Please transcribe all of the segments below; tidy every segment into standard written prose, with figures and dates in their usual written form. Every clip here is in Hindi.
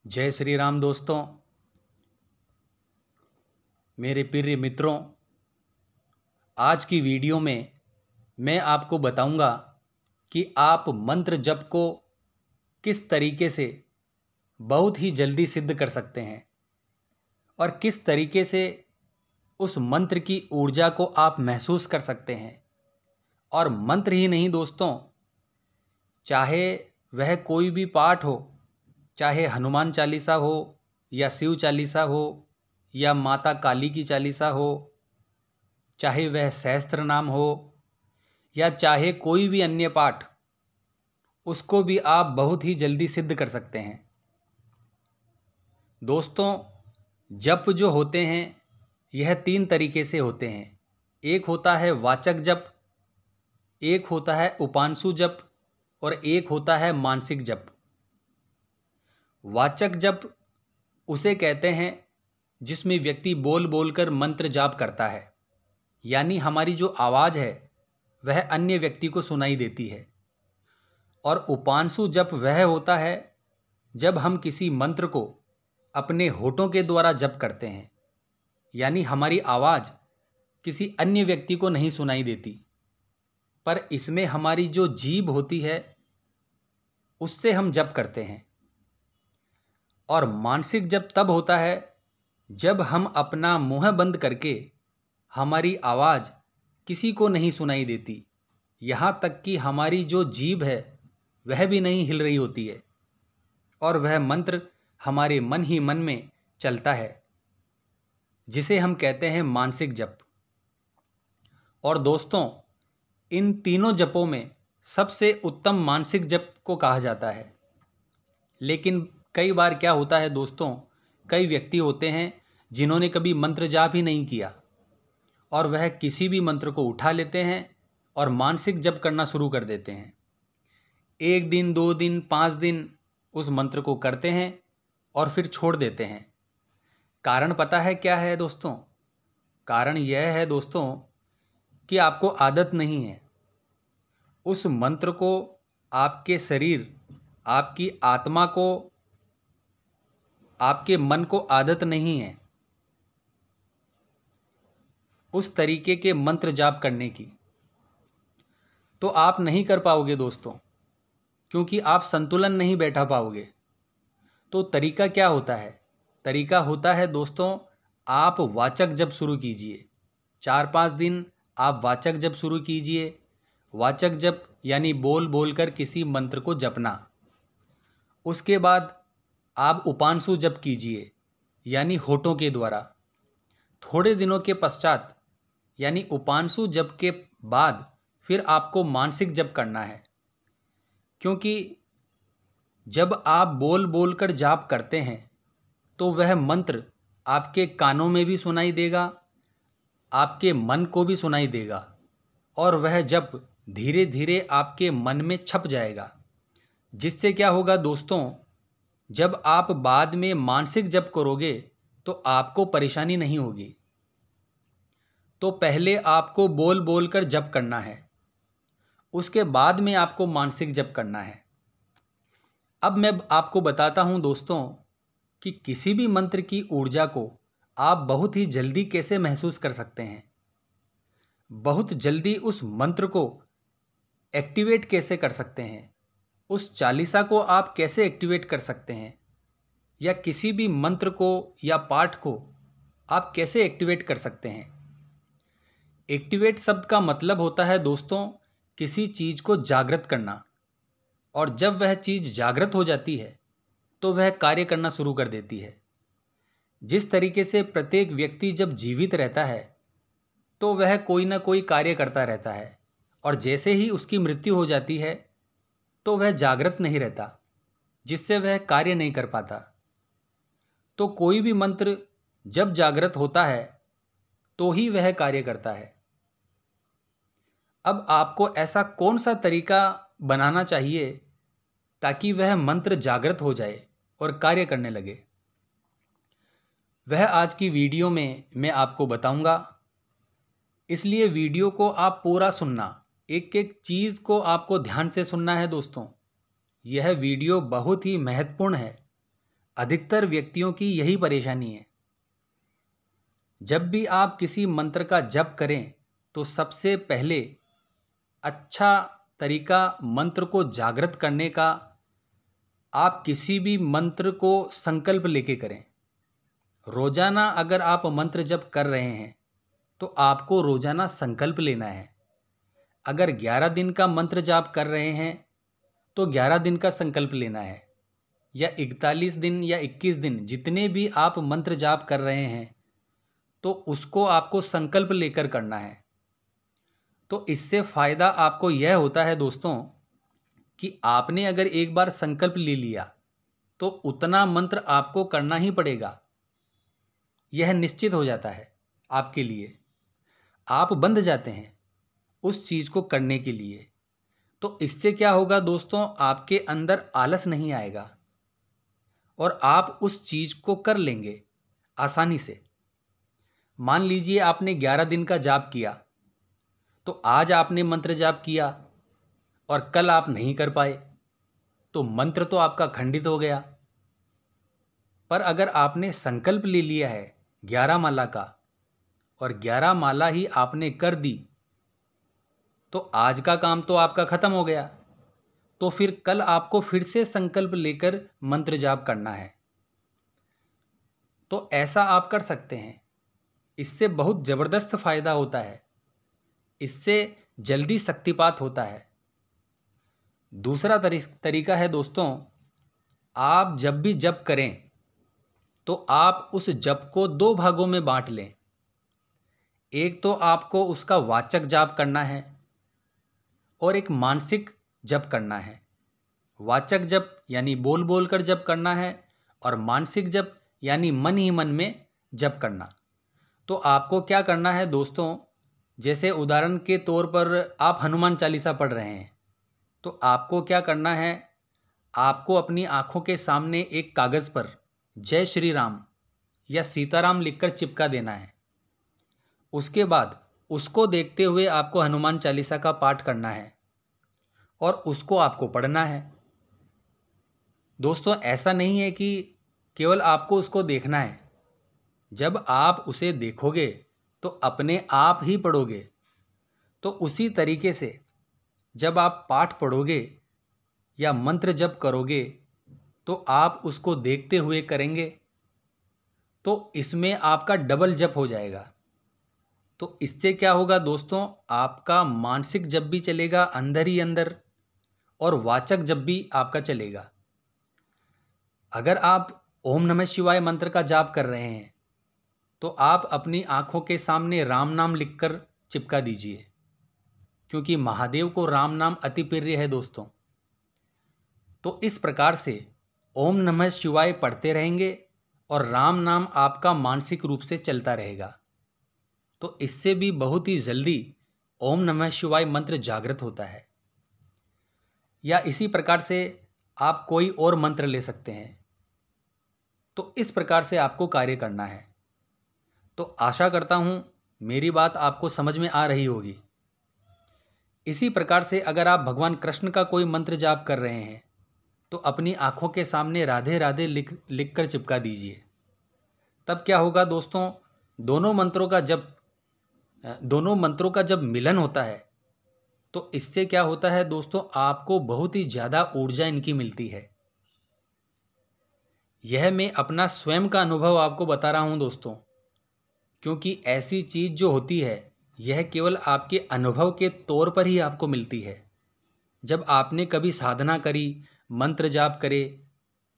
जय श्री राम दोस्तों, मेरे प्रिय मित्रों। आज की वीडियो में मैं आपको बताऊंगा कि आप मंत्र जप को किस तरीके से बहुत ही जल्दी सिद्ध कर सकते हैं और किस तरीके से उस मंत्र की ऊर्जा को आप महसूस कर सकते हैं। और मंत्र ही नहीं दोस्तों, चाहे वह कोई भी पाठ हो, चाहे हनुमान चालीसा हो या शिव चालीसा हो या माता काली की चालीसा हो, चाहे वह सहस्त्र नाम हो या चाहे कोई भी अन्य पाठ, उसको भी आप बहुत ही जल्दी सिद्ध कर सकते हैं। दोस्तों, जप जो होते हैं यह 3 तरीके से होते हैं। एक होता है वाचक जप, एक होता है उपांशु जप और एक होता है मानसिक जप। वाचक जप उसे कहते हैं जिसमें व्यक्ति बोल बोलकर मंत्र जाप करता है, यानी हमारी जो आवाज़ है वह अन्य व्यक्ति को सुनाई देती है। और उपांशु जप वह होता है जब हम किसी मंत्र को अपने होठों के द्वारा जप करते हैं, यानी हमारी आवाज़ किसी अन्य व्यक्ति को नहीं सुनाई देती, पर इसमें हमारी जो जीभ होती है उससे हम जप करते हैं। और मानसिक जप तब होता है जब हम अपना मुंह बंद करके हमारी आवाज़ किसी को नहीं सुनाई देती, यहाँ तक कि हमारी जो जीभ है वह भी नहीं हिल रही होती है और वह मंत्र हमारे मन ही मन में चलता है, जिसे हम कहते हैं मानसिक जप। और दोस्तों, इन तीनों जपों में सबसे उत्तम मानसिक जप को कहा जाता है। लेकिन कई बार क्या होता है दोस्तों, कई व्यक्ति होते हैं जिन्होंने कभी मंत्र जाप ही नहीं किया और वह किसी भी मंत्र को उठा लेते हैं और मानसिक जप करना शुरू कर देते हैं। 1 दिन, 2 दिन, 5 दिन उस मंत्र को करते हैं और फिर छोड़ देते हैं। कारण पता है क्या है दोस्तों? कारण यह है दोस्तों कि आपको आदत नहीं है उस मंत्र को, आपके शरीर, आपकी आत्मा को, आपके मन को आदत नहीं है उस तरीके के मंत्र जाप करने की। तो आप नहीं कर पाओगे दोस्तों, क्योंकि आप संतुलन नहीं बैठा पाओगे। तो तरीका क्या होता है? तरीका होता है दोस्तों, आप वाचक जप शुरू कीजिए। 4-5 दिन आप वाचक जप शुरू कीजिए। वाचक जप यानी बोल बोलकर किसी मंत्र को जपना। उसके बाद आप उपांशु जप कीजिए, यानी होठों के द्वारा। थोड़े दिनों के पश्चात, यानी उपांशु जप के बाद, फिर आपको मानसिक जप करना है। क्योंकि जब आप बोल बोलकर जाप करते हैं तो वह मंत्र आपके कानों में भी सुनाई देगा, आपके मन को भी सुनाई देगा और वह जप धीरे धीरे आपके मन में छप जाएगा। जिससे क्या होगा दोस्तों, जब आप बाद में मानसिक जप करोगे तो आपको परेशानी नहीं होगी। तो पहले आपको बोल बोलकर जप करना है, उसके बाद में आपको मानसिक जप करना है। अब मैं आपको बताता हूं दोस्तों कि किसी भी मंत्र की ऊर्जा को आप बहुत ही जल्दी कैसे महसूस कर सकते हैं। बहुत जल्दी उस मंत्र को एक्टिवेट कैसे कर सकते हैं, उस चालीसा को आप कैसे एक्टिवेट कर सकते हैं, या किसी भी मंत्र को या पाठ को आप कैसे एक्टिवेट कर सकते हैं। एक्टिवेट शब्द का मतलब होता है दोस्तों किसी चीज़ को जागृत करना, और जब वह चीज़ जागृत हो जाती है तो वह कार्य करना शुरू कर देती है। जिस तरीके से प्रत्येक व्यक्ति जब जीवित रहता है तो वह कोई ना कोई कार्य करता रहता है, और जैसे ही उसकी मृत्यु हो जाती है तो वह जागृत नहीं रहता, जिससे वह कार्य नहीं कर पाता। तो कोई भी मंत्र जब जागृत होता है तो ही वह कार्य करता है। अब आपको ऐसा कौन सा तरीका बनाना चाहिए ताकि वह मंत्र जागृत हो जाए और कार्य करने लगे, वह आज की वीडियो में मैं आपको बताऊंगा। इसलिए वीडियो को आप पूरा सुनना, एक एक चीज़ को आपको ध्यान से सुनना है दोस्तों। यह वीडियो बहुत ही महत्वपूर्ण है। अधिकतर व्यक्तियों की यही परेशानी है। जब भी आप किसी मंत्र का जप करें तो सबसे पहले अच्छा तरीका मंत्र को जागृत करने का, आप किसी भी मंत्र को संकल्प लेके करें। रोजाना अगर आप मंत्र जप कर रहे हैं तो आपको रोजाना संकल्प लेना है। अगर 11 दिन का मंत्र जाप कर रहे हैं तो 11 दिन का संकल्प लेना है, या 41 दिन या 21 दिन जितने भी आप मंत्र जाप कर रहे हैं तो उसको आपको संकल्प लेकर करना है। तो इससे फायदा आपको यह होता है दोस्तों कि आपने अगर एक बार संकल्प ले लिया तो उतना मंत्र आपको करना ही पड़ेगा। यह निश्चित हो जाता है आपके लिए, आप बंध जाते हैं उस चीज को करने के लिए। तो इससे क्या होगा दोस्तों, आपके अंदर आलस नहीं आएगा और आप उस चीज को कर लेंगे आसानी से। मान लीजिए आपने 11 दिन का जाप किया, तो आज आपने मंत्र जाप किया और कल आप नहीं कर पाए तो मंत्र तो आपका खंडित हो गया। पर अगर आपने संकल्प ले लिया है 11 माला का और 11 माला ही आपने कर दी तो आज का काम तो आपका खत्म हो गया। तो फिर कल आपको फिर से संकल्प लेकर मंत्र जाप करना है। तो ऐसा आप कर सकते हैं, इससे बहुत जबरदस्त फायदा होता है, इससे जल्दी शक्तिपात होता है। दूसरा तरीका है दोस्तों, आप जब भी जप करें तो आप उस जप को 2 भागों में बांट लें। एक तो आपको उसका वाचक जाप करना है और एक मानसिक जप करना है। वाचक जप यानी बोल बोल कर जप करना है और मानसिक जप यानी मन ही मन में जप करना। तो आपको क्या करना है दोस्तों, जैसे उदाहरण के तौर पर आप हनुमान चालीसा पढ़ रहे हैं तो आपको क्या करना है, आपको अपनी आंखों के सामने एक कागज़ पर जय श्री राम या सीताराम लिखकर चिपका देना है। उसके बाद उसको देखते हुए आपको हनुमान चालीसा का पाठ करना है और उसको आपको पढ़ना है। दोस्तों ऐसा नहीं है कि केवल आपको उसको देखना है, जब आप उसे देखोगे तो अपने आप ही पढ़ोगे। तो उसी तरीके से जब आप पाठ पढ़ोगे या मंत्र जप करोगे तो आप उसको देखते हुए करेंगे तो इसमें आपका डबल जप हो जाएगा। तो इससे क्या होगा दोस्तों, आपका मानसिक जप भी चलेगा अंदर ही अंदर और वाचक जप भी आपका चलेगा। अगर आप ओम नमः शिवाय मंत्र का जाप कर रहे हैं तो आप अपनी आंखों के सामने राम नाम लिखकर चिपका दीजिए, क्योंकि महादेव को राम नाम अति प्रिय है दोस्तों। तो इस प्रकार से ओम नमः शिवाय पढ़ते रहेंगे और राम नाम आपका मानसिक रूप से चलता रहेगा। तो इससे भी बहुत ही जल्दी ओम नमः शिवाय मंत्र जागृत होता है। या इसी प्रकार से आप कोई और मंत्र ले सकते हैं। तो इस प्रकार से आपको कार्य करना है। तो आशा करता हूँ मेरी बात आपको समझ में आ रही होगी। इसी प्रकार से अगर आप भगवान कृष्ण का कोई मंत्र जाप कर रहे हैं तो अपनी आंखों के सामने राधे राधे लिख कर चिपका दीजिए। तब क्या होगा दोस्तों, दोनों मंत्रों का जब मिलन होता है तो इससे क्या होता है दोस्तों, आपको बहुत ही ज़्यादा ऊर्जा इनकी मिलती है। यह मैं अपना स्वयं का अनुभव आपको बता रहा हूँ दोस्तों, क्योंकि ऐसी चीज़ जो होती है यह केवल आपके अनुभव के तौर पर ही आपको मिलती है। जब आपने कभी साधना करी, मंत्र जाप करे,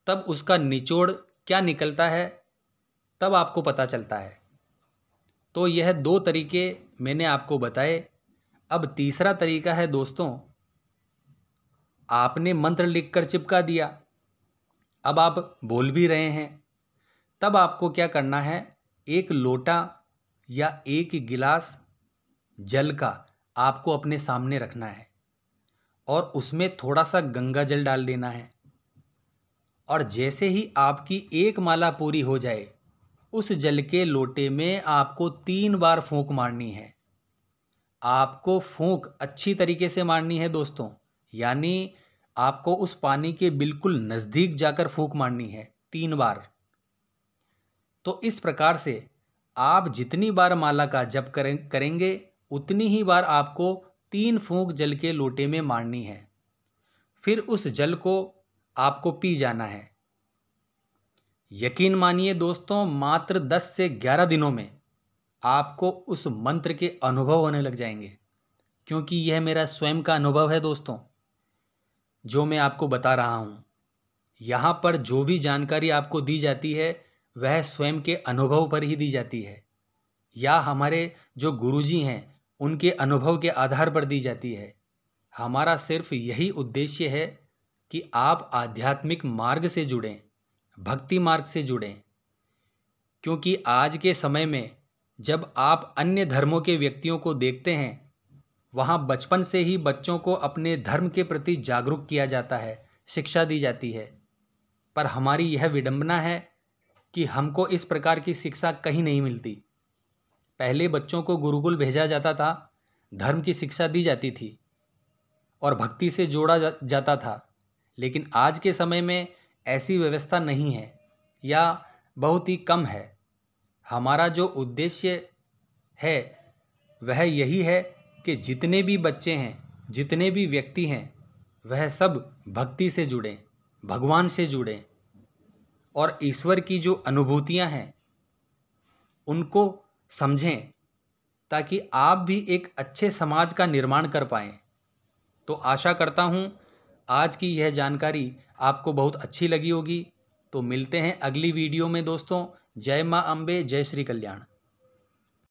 तब उसका निचोड़ क्या निकलता है तब आपको पता चलता है। तो यह 2 तरीके मैंने आपको बताए। अब तीसरा तरीका है दोस्तों, आपने मंत्र लिखकर चिपका दिया, अब आप बोल भी रहे हैं, तब आपको क्या करना है, एक लोटा या एक गिलास जल का आपको अपने सामने रखना है और उसमें थोड़ा सा गंगा जल डाल देना है। और जैसे ही आपकी एक माला पूरी हो जाए, उस जल के लोटे में आपको 3 बार फूंक मारनी है। आपको फूंक अच्छी तरीके से मारनी है दोस्तों, यानी आपको उस पानी के बिल्कुल नज़दीक जाकर फूंक मारनी है, 3 बार। तो इस प्रकार से आप जितनी बार माला का जप करेंगे उतनी ही बार आपको 3 फूंक जल के लोटे में मारनी है। फिर उस जल को आपको पी जाना है। यकीन मानिए दोस्तों, मात्र 10 से 11 दिनों में आपको उस मंत्र के अनुभव होने लग जाएंगे, क्योंकि यह मेरा स्वयं का अनुभव है दोस्तों, जो मैं आपको बता रहा हूँ। यहाँ पर जो भी जानकारी आपको दी जाती है वह स्वयं के अनुभव पर ही दी जाती है, या हमारे जो गुरुजी हैं उनके अनुभव के आधार पर दी जाती है। हमारा सिर्फ यही उद्देश्य है कि आप आध्यात्मिक मार्ग से जुड़ें, भक्ति मार्ग से जुड़ें। क्योंकि आज के समय में जब आप अन्य धर्मों के व्यक्तियों को देखते हैं, वहाँ बचपन से ही बच्चों को अपने धर्म के प्रति जागरूक किया जाता है, शिक्षा दी जाती है। पर हमारी यह विडंबना है कि हमको इस प्रकार की शिक्षा कहीं नहीं मिलती। पहले बच्चों को गुरुकुल भेजा जाता था, धर्म की शिक्षा दी जाती थी और भक्ति से जोड़ा जाता था। लेकिन आज के समय में ऐसी व्यवस्था नहीं है, या बहुत ही कम है। हमारा जो उद्देश्य है वह यही है कि जितने भी बच्चे हैं, जितने भी व्यक्ति हैं, वह सब भक्ति से जुड़ें, भगवान से जुड़ें और ईश्वर की जो अनुभूतियां हैं उनको समझें, ताकि आप भी एक अच्छे समाज का निर्माण कर पाएं। तो आशा करता हूँ आज की यह जानकारी आपको बहुत अच्छी लगी होगी। तो मिलते हैं अगली वीडियो में दोस्तों। जय माँ अम्बे, जय श्री कल्याण।